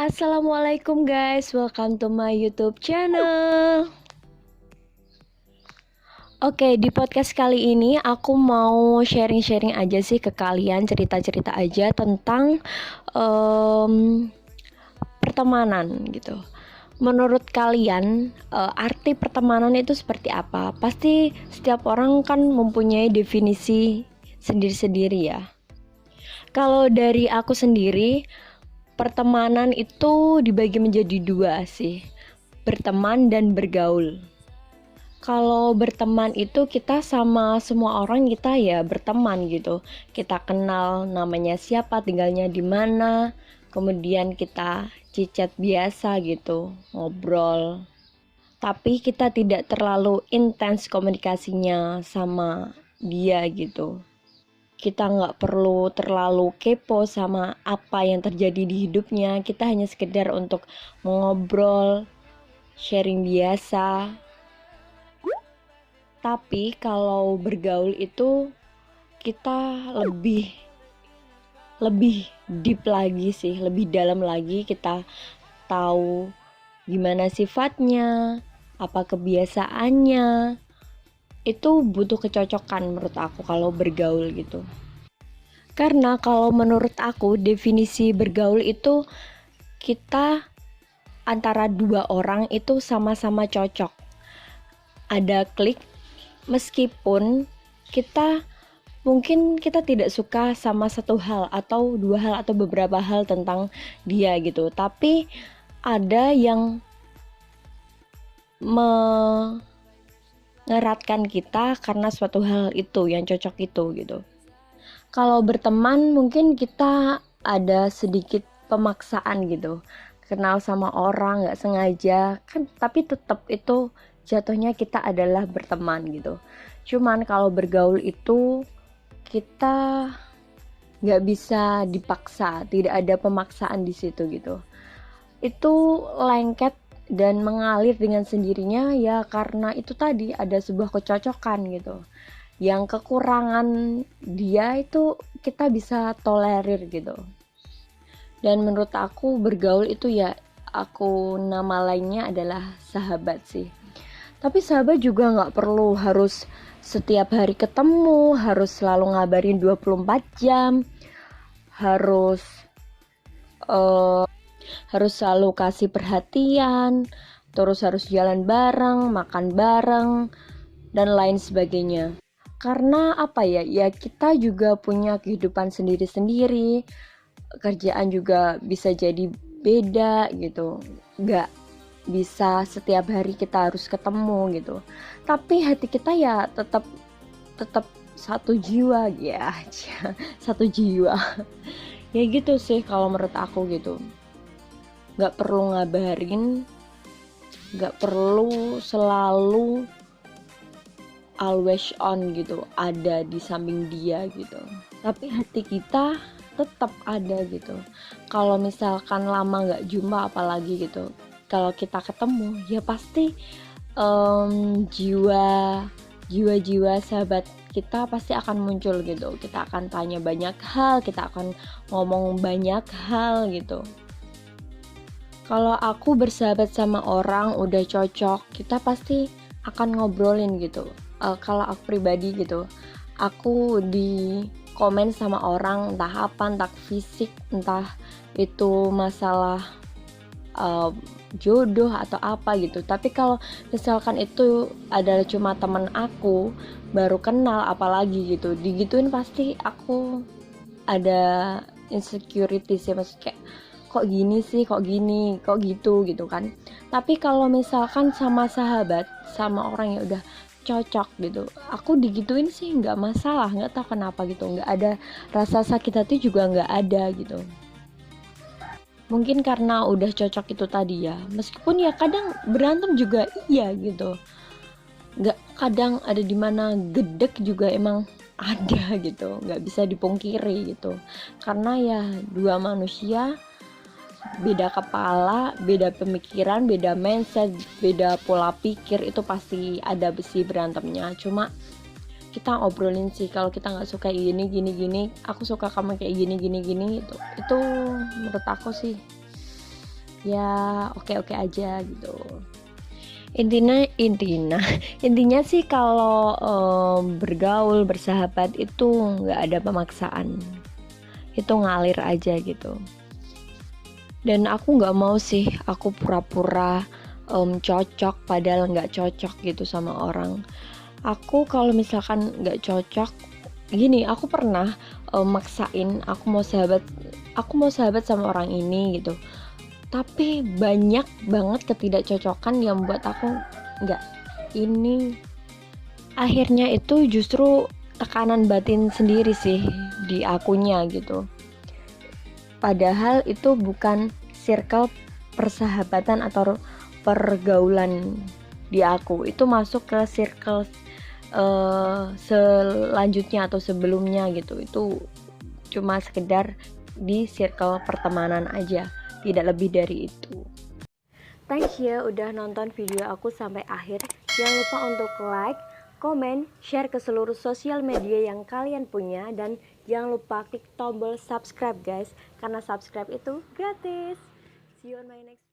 Assalamualaikum guys, welcome to my YouTube channel. Oke, di podcast kali ini aku mau sharing-sharing aja sih ke kalian, cerita-cerita aja tentang pertemanan gitu. Menurut kalian, arti pertemanan itu seperti apa? Pasti setiap orang kan mempunyai definisi sendiri-sendiri ya. Kalau dari aku sendiri, pertemanan itu dibagi menjadi dua sih, berteman dan bergaul. Kalau berteman itu kita sama semua orang kita ya berteman gitu. Kita kenal namanya siapa, tinggalnya di mana, kemudian kita cicat biasa gitu, ngobrol. Tapi kita tidak terlalu intens komunikasinya sama dia gitu. Kita nggak perlu terlalu kepo sama apa yang terjadi di hidupnya. Kita hanya sekedar untuk mengobrol, sharing biasa. Tapi kalau bergaul itu kita lebih deep lagi sih, lebih dalam lagi. Kita tahu gimana sifatnya, apa kebiasaannya. Itu butuh kecocokan menurut aku kalau bergaul gitu. Karena kalau menurut aku definisi bergaul itu kita antara dua orang itu sama-sama cocok. Ada klik meskipun mungkin kita tidak suka sama satu hal atau dua hal atau beberapa hal tentang dia gitu. Tapi ada yang mengeratkan kita karena suatu hal itu yang cocok itu gitu. Kalau berteman mungkin kita ada sedikit pemaksaan gitu, kenal sama orang nggak sengaja kan, tapi tetap itu jatuhnya kita adalah berteman gitu. Cuman kalau bergaul itu kita nggak bisa dipaksa, tidak ada pemaksaan di situ gitu. Itu lengket dan mengalir dengan sendirinya ya, karena itu tadi ada sebuah kecocokan gitu. Yang kekurangan dia itu kita bisa tolerir gitu. Dan menurut aku bergaul itu ya, aku nama lainnya adalah sahabat sih. Tapi sahabat juga gak perlu harus setiap hari ketemu, harus selalu ngabarin 24 jam, harus selalu kasih perhatian, terus harus jalan bareng, makan bareng, dan lain sebagainya. Karena apa ya, kita juga punya kehidupan sendiri-sendiri, kerjaan juga bisa jadi beda gitu, nggak bisa setiap hari kita harus ketemu gitu. Tapi hati kita ya tetap satu jiwa ya, satu jiwa. Ya gitu sih kalau menurut aku gitu. Nggak perlu ngabarin, nggak perlu selalu always on gitu, ada di samping dia gitu. Tapi hati kita tetap ada gitu. Kalau misalkan lama nggak jumpa apalagi gitu, kalau kita ketemu ya pasti jiwa sahabat kita pasti akan muncul gitu. Kita akan tanya banyak hal, kita akan ngomong banyak hal gitu. Kalau aku bersahabat sama orang udah cocok, kita pasti akan ngobrolin gitu. Kalau aku pribadi gitu, aku di komen sama orang entah apa, entah fisik, entah itu masalah jodoh atau apa gitu. Tapi kalau misalkan itu adalah cuma teman aku baru kenal apalagi gitu, digituin pasti aku ada insecurity sih, maksudnya kayak kok gini sih, kok gini, kok gitu kan. Tapi kalau misalkan sama sahabat, sama orang yang udah cocok gitu, aku digituin sih nggak masalah, nggak tahu kenapa gitu, nggak ada rasa sakit hati juga nggak ada gitu. Mungkin karena udah cocok itu tadi ya, meskipun ya kadang berantem juga iya gitu, nggak, kadang ada di mana gedek juga emang ada gitu, nggak bisa dipungkiri gitu, karena ya dua manusia beda kepala, beda pemikiran, beda mindset, beda pola pikir, itu pasti ada besi berantemnya. Cuma kita obrolin sih, kalau kita nggak suka gini, aku suka kamu kayak gini, itu menurut aku sih ya oke-oke aja gitu. Intinya sih kalau bergaul bersahabat itu nggak ada pemaksaan, itu ngalir aja gitu. Dan aku nggak mau sih aku pura-pura cocok padahal nggak cocok gitu sama orang. Aku kalau misalkan nggak cocok gini, aku pernah maksain aku mau sahabat sama orang ini gitu, tapi banyak banget ketidakcocokan yang buat aku nggak. Ini akhirnya itu justru tekanan batin sendiri sih di akunya gitu, padahal itu bukan circle persahabatan atau pergaulan di aku, itu masuk ke circle selanjutnya atau sebelumnya gitu. Itu cuma sekedar di circle pertemanan aja, tidak lebih dari itu. Thanks ya udah nonton video aku sampai akhir. Jangan lupa untuk like, komen, share ke seluruh sosial media yang kalian punya, dan jangan lupa klik tombol subscribe guys, karena subscribe itu gratis. See you on my next